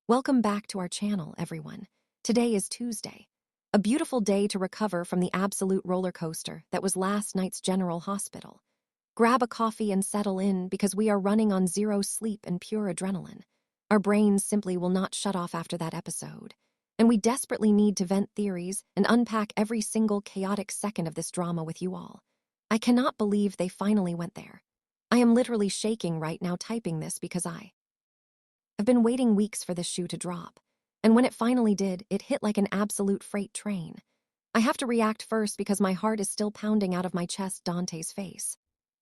Welcome back to our channel, everyone. Today is Tuesday, a beautiful day to recover from the absolute roller coaster that was last night's General Hospital. Grab a coffee and settle in because we are running on zero sleep and pure adrenaline. Our brains simply will not shut off after that episode, and we desperately need to vent theories and unpack every single chaotic second of this drama with you all. I cannot believe they finally went there. I am literally shaking right now typing this because I've been waiting weeks for this shoe to drop, and when it finally did, it hit like an absolute freight train. I have to react first because my heart is still pounding out of my chest. Dante's face.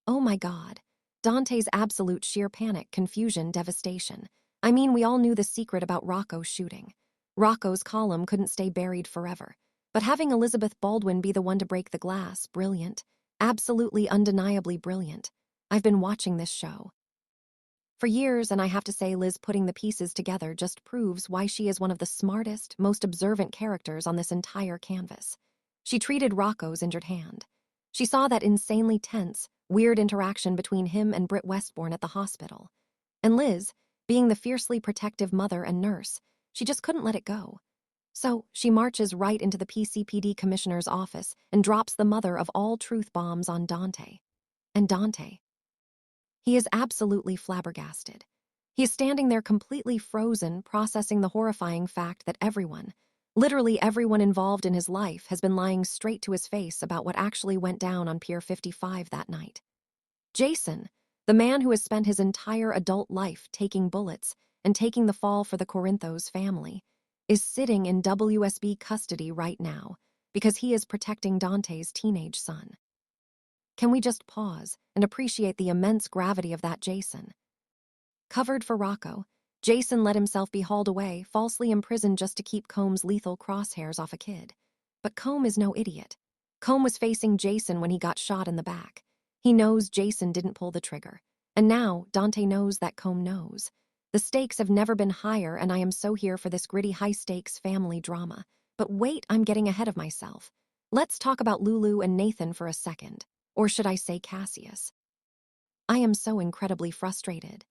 Oh my God. Dante's absolute sheer panic, confusion, devastation. I mean, we all knew the secret about Rocco's shooting. Rocco's column couldn't stay buried forever, but having Elizabeth Baldwin be the one to break the glass, brilliant. Absolutely undeniably brilliant. I've been watching this show for years, and I have to say Liz putting the pieces together just proves why she is one of the smartest, most observant characters on this entire canvas. She treated Rocco's injured hand. She saw that insanely tense, weird interaction between him and Britt Westbourne at the hospital. And Liz, being the fiercely protective mother and nurse, she just couldn't let it go. So she marches right into the PCPD commissioner's office and drops the mother of all truth bombs on Dante. And Dante, he is absolutely flabbergasted. He is standing there completely frozen, processing the horrifying fact that everyone, literally everyone involved in his life, has been lying straight to his face about what actually went down on Pier 55 that night. Jason, the man who has spent his entire adult life taking bullets and taking the fall for the Corinthos family, is sitting in WSB custody right now because he is protecting Dante's teenage son. Can we just pause and appreciate the immense gravity of that Jason? Covered for Rocco, Jason let himself be hauled away, falsely imprisoned just to keep Combs' lethal crosshairs off a kid. But Combe is no idiot. Combe was facing Jason when he got shot in the back. He knows Jason didn't pull the trigger. And now Dante knows that Combe knows. The stakes have never been higher, and I am so here for this gritty high-stakes family drama. But wait, I'm getting ahead of myself. Let's talk about Lulu and Nathan for a second. Or should I say Cassius? I am so incredibly frustrated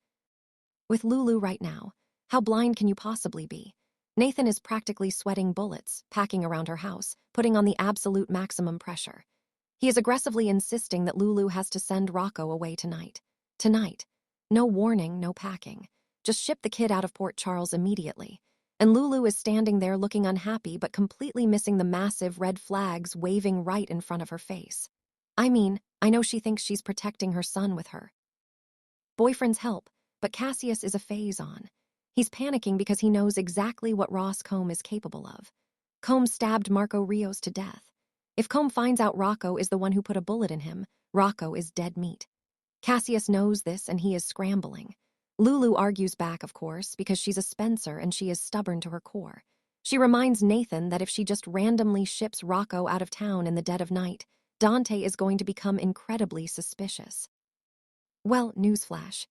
with Lulu right now. How blind can you possibly be? Nathan is practically sweating bullets, packing around her house, putting on the absolute maximum pressure. He is aggressively insisting that Lulu has to send Rocco away tonight. Tonight. No warning, no packing. Just ship the kid out of Port Charles immediately. And Lulu is standing there looking unhappy but completely missing the massive red flags waving right in front of her face. I mean, I know she thinks she's protecting her son with her boyfriend's help, but Cassius is a phase-on. He's panicking because he knows exactly what Ross Combe is capable of. Combe stabbed Marco Rios to death. If Combe finds out Rocco is the one who put a bullet in him, Rocco is dead meat. Cassius knows this and he is scrambling. Lulu argues back, of course, because she's a Spencer and she is stubborn to her core. She reminds Nathan that if she just randomly ships Rocco out of town in the dead of night, Dante is going to become incredibly suspicious. Well, newsflash.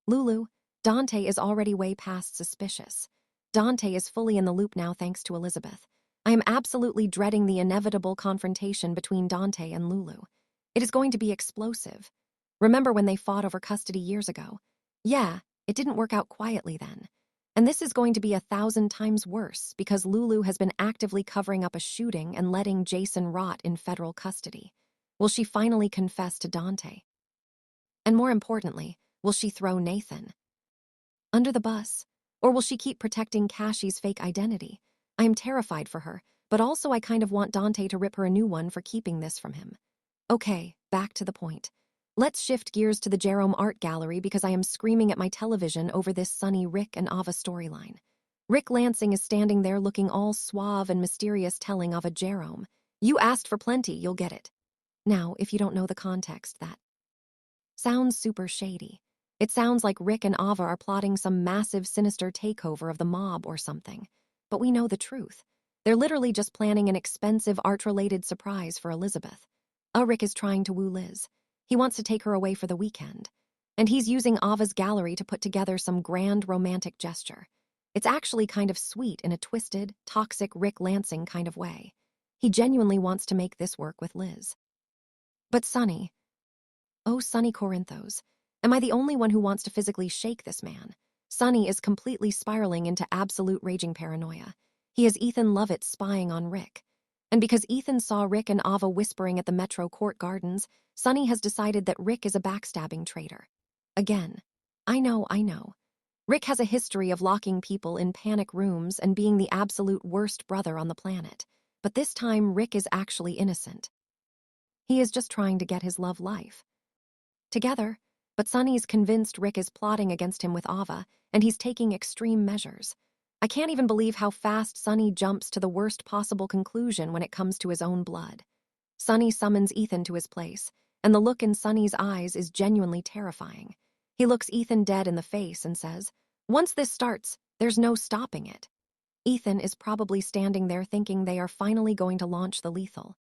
Lulu, Dante is already way past suspicious. Dante is fully in the loop now thanks to Elizabeth. I am absolutely dreading the inevitable confrontation between Dante and Lulu. It is going to be explosive. Remember when they fought over custody years ago? Yeah, it didn't work out quietly then. And this is going to be 1,000 times worse because Lulu has been actively covering up a shooting and letting Jason rot in federal custody. Will she finally confess to Dante? And more importantly, will she throw Nathan under the bus? Or will she keep protecting Cassie's fake identity? I am terrified for her, but also I kind of want Dante to rip her a new one for keeping this from him. Okay, back to the point. Let's shift gears to the Jerome Art Gallery because I am screaming at my television over this sunny Rick and Ava storyline. Rick Lansing is standing there looking all suave and mysterious, telling Ava, Jerome, "You asked for plenty, you'll get it." Now, if you don't know the context, that sounds super shady. It sounds like Rick and Ava are plotting some massive sinister takeover of the mob or something. But we know the truth. They're literally just planning an expensive art-related surprise for Elizabeth. Rick is trying to woo Liz. He wants to take her away for the weekend. And he's using Ava's gallery to put together some grand romantic gesture. It's actually kind of sweet in a twisted, toxic Rick Lansing kind of way. He genuinely wants to make this work with Liz. But Sonny, oh Sonny Corinthos, am I the only one who wants to physically shake this man? Sonny is completely spiraling into absolute raging paranoia. He has Ethan Lovett spying on Rick. And because Ethan saw Rick and Ava whispering at the Metro Court Gardens, Sonny has decided that Rick is a backstabbing traitor. Again. I know. Rick has a history of locking people in panic rooms and being the absolute worst brother on the planet. But this time, Rick is actually innocent. He is just trying to get his love life together, but Sonny's convinced Rick is plotting against him with Ava, and he's taking extreme measures. I can't even believe how fast Sonny jumps to the worst possible conclusion when it comes to his own blood. Sonny summons Ethan to his place, and the look in Sonny's eyes is genuinely terrifying. He looks Ethan dead in the face and says, "Once this starts, there's no stopping it." Ethan is probably standing there thinking they are finally going to launch the lethal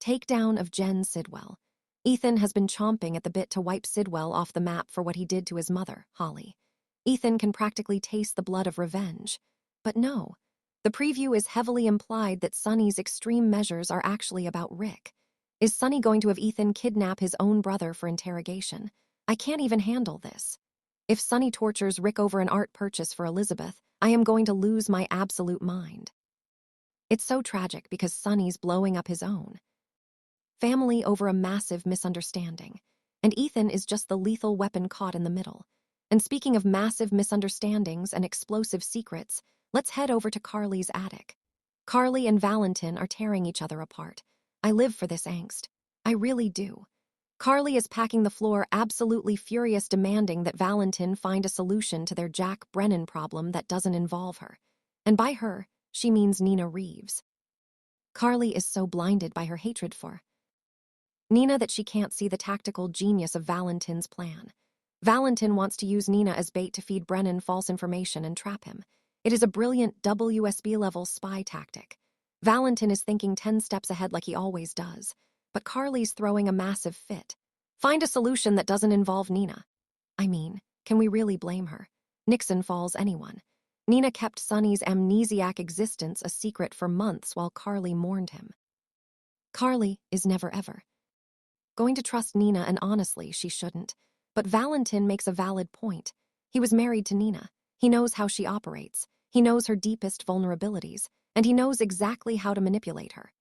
takedown of Jen Sidwell. Ethan has been chomping at the bit to wipe Sidwell off the map for what he did to his mother, Holly. Ethan can practically taste the blood of revenge. But no, the preview is heavily implied that Sonny's extreme measures are actually about Rick. Is Sonny going to have Ethan kidnap his own brother for interrogation? I can't even handle this. If Sonny tortures Rick over an art purchase for Elizabeth, I am going to lose my absolute mind. It's so tragic because Sonny's blowing up his own family over a massive misunderstanding, and Ethan is just the lethal weapon caught in the middle. And speaking of massive misunderstandings and explosive secrets, let's head over to Carly's attic. Carly and Valentin are tearing each other apart. I live for this angst. I really do. Carly is packing the floor, absolutely furious, demanding that Valentin find a solution to their Jack Brennan problem that doesn't involve her. And by her, she means Nina Reeves. Carly is so blinded by her hatred for Nina that she can't see the tactical genius of Valentin's plan. Valentin wants to use Nina as bait to feed Brennan false information and trap him. It is a brilliant WSB-level spy tactic. Valentin is thinking 10 steps ahead like he always does, but Carly's throwing a massive fit. Find a solution that doesn't involve Nina. I mean, can we really blame her? Nixon falls anyone. Nina kept Sonny's amnesiac existence a secret for months while Carly mourned him. Carly is never ever going to trust Nina, and honestly, she shouldn't. But Valentin makes a valid point. He was married to Nina. He knows how she operates. He knows her deepest vulnerabilities, and he knows exactly how to manipulate her.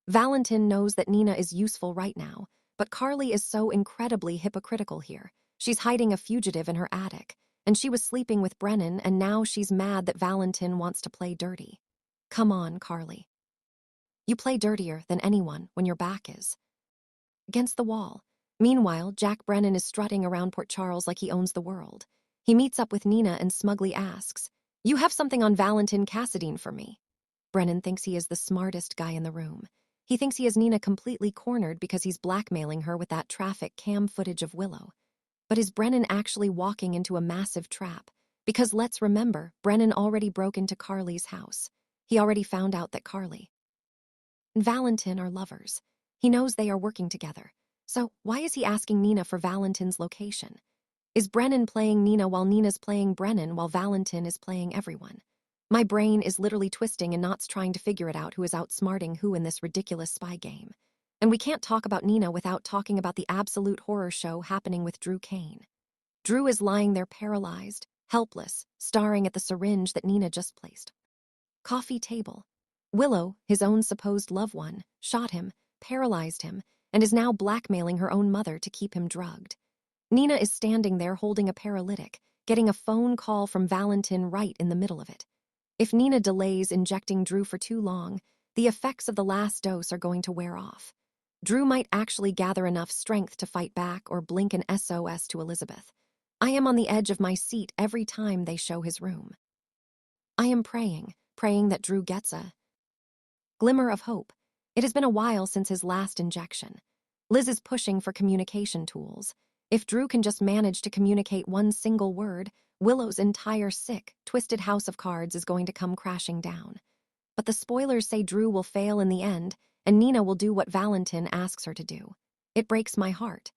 Valentin knows that Nina is useful right now, but Carly is so incredibly hypocritical here. She's hiding a fugitive in her attic, and she was sleeping with Brennan, and now she's mad that Valentin wants to play dirty. Come on, Carly. You play dirtier than anyone when your back is against the wall. Meanwhile, Jack Brennan is strutting around Port Charles like he owns the world. He meets up with Nina and smugly asks, "You have something on Valentin Cassadine for me?" Brennan thinks he is the smartest guy in the room. He thinks he has Nina completely cornered because he's blackmailing her with that traffic cam footage of Willow. But is Brennan actually walking into a massive trap? Because let's remember, Brennan already broke into Carly's house. He already found out that Carly and Valentin are lovers. He knows they are working together. So why is he asking Nina for Valentin's location? Is Brennan playing Nina while Nina's playing Brennan while Valentin is playing everyone? My brain is literally twisting in knots trying to figure it out who is outsmarting who in this ridiculous spy game. And we can't talk about Nina without talking about the absolute horror show happening with Drew Kane. Drew is lying there paralyzed, helpless, staring at the syringe that Nina just placed. Coffee table. Willow, his own supposed loved one, shot him, paralyzed him, and is now blackmailing her own mother to keep him drugged. Nina is standing there holding a paralytic, getting a phone call from Valentin right in the middle of it. If Nina delays injecting Drew for too long, the effects of the last dose are going to wear off. Drew might actually gather enough strength to fight back or blink an SOS to Elizabeth. I am on the edge of my seat every time they show his room. I am praying that Drew gets a glimmer of hope. It has been a while since his last injection. Liz is pushing for communication tools. If Drew can just manage to communicate one single word, Willow's entire sick, twisted house of cards is going to come crashing down. But the spoilers say Drew will fail in the end, and Nina will do what Valentin asks her to do. It breaks my heart.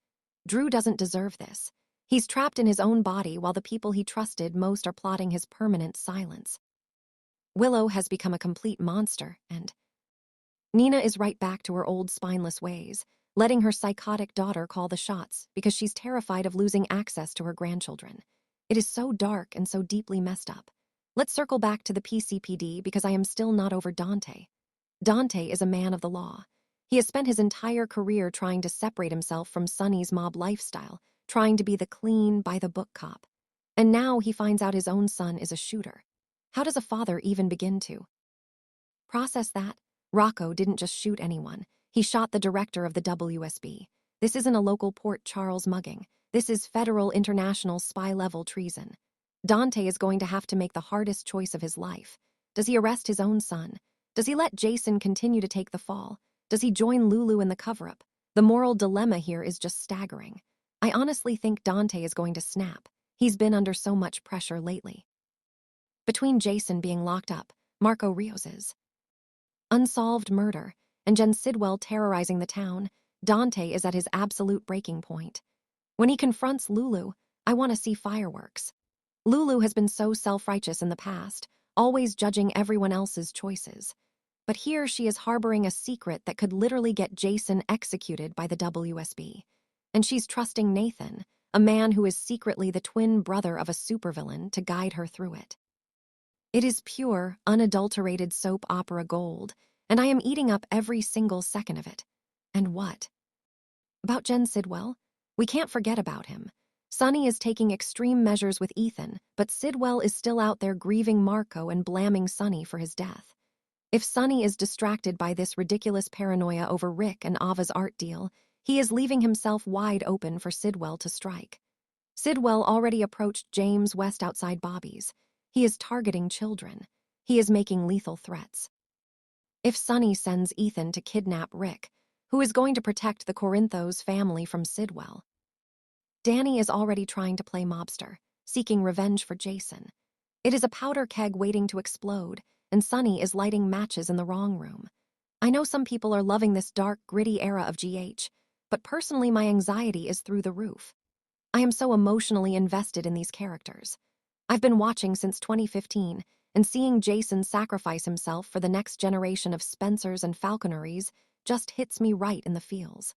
Drew doesn't deserve this. He's trapped in his own body while the people he trusted most are plotting his permanent silence. Willow has become a complete monster, and Nina is right back to her old spineless ways, letting her psychotic daughter call the shots because she's terrified of losing access to her grandchildren. It is so dark and so deeply messed up. Let's circle back to the PCPD because I am still not over Dante. Dante is a man of the law. He has spent his entire career trying to separate himself from Sonny's mob lifestyle, trying to be the clean, by-the-book cop. And now he finds out his own son is a shooter. How does a father even begin to process that? Rocco didn't just shoot anyone. He shot the director of the WSB. This isn't a local Port Charles mugging. This is federal international spy-level treason. Dante is going to have to make the hardest choice of his life. Does he arrest his own son? Does he let Jason continue to take the fall? Does he join Lulu in the cover-up? The moral dilemma here is just staggering. I honestly think Dante is going to snap. He's been under so much pressure lately. Between Jason being locked up, Marco Rios's unsolved murder, and Jen Sidwell terrorizing the town, Dante is at his absolute breaking point. When he confronts Lulu, I want to see fireworks. Lulu has been so self-righteous in the past, always judging everyone else's choices. But here she is harboring a secret that could literally get Jason executed by the WSB. And she's trusting Nathan, a man who is secretly the twin brother of a supervillain, to guide her through it. It is pure, unadulterated soap opera gold, and I am eating up every single second of it. And what about Jen Sidwell? We can't forget about him. Sonny is taking extreme measures with Ethan, but Sidwell is still out there grieving Marco and blaming Sonny for his death. If Sonny is distracted by this ridiculous paranoia over Rick and Ava's art deal, he is leaving himself wide open for Sidwell to strike. Sidwell already approached James West outside Bobby's. He is targeting children. He is making lethal threats. If Sonny sends Ethan to kidnap Rick, who is going to protect the Corinthos family from Sidwell? Danny is already trying to play mobster, seeking revenge for Jason. It is a powder keg waiting to explode, and Sonny is lighting matches in the wrong room. I know some people are loving this dark, gritty era of GH, but personally my anxiety is through the roof. I am so emotionally invested in these characters. I've been watching since 2015, and seeing Jason sacrifice himself for the next generation of Spencers and Falconeries just hits me right in the feels.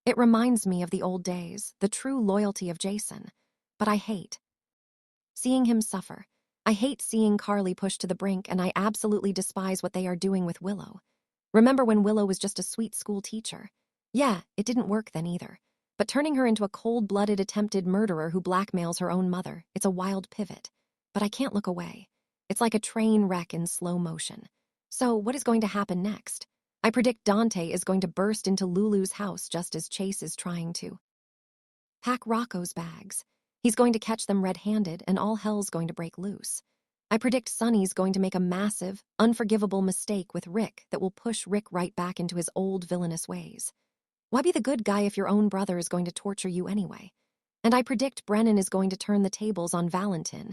It reminds me of the old days, the true loyalty of Jason. But I hate seeing him suffer. I hate seeing Carly pushed to the brink, and I absolutely despise what they are doing with Willow. Remember when Willow was just a sweet school teacher? Yeah, it didn't work then either. But turning her into a cold-blooded attempted murderer who blackmails her own mother, it's a wild pivot. But I can't look away. It's like a train wreck in slow motion. So what is going to happen next? I predict Dante is going to burst into Lulu's house just as Chase is trying to pack Rocco's bags. He's going to catch them red-handed, and all hell's going to break loose. I predict Sonny's going to make a massive, unforgivable mistake with Rick that will push Rick right back into his old villainous ways. Why be the good guy if your own brother is going to torture you anyway? And I predict Brennan is going to turn the tables on Valentin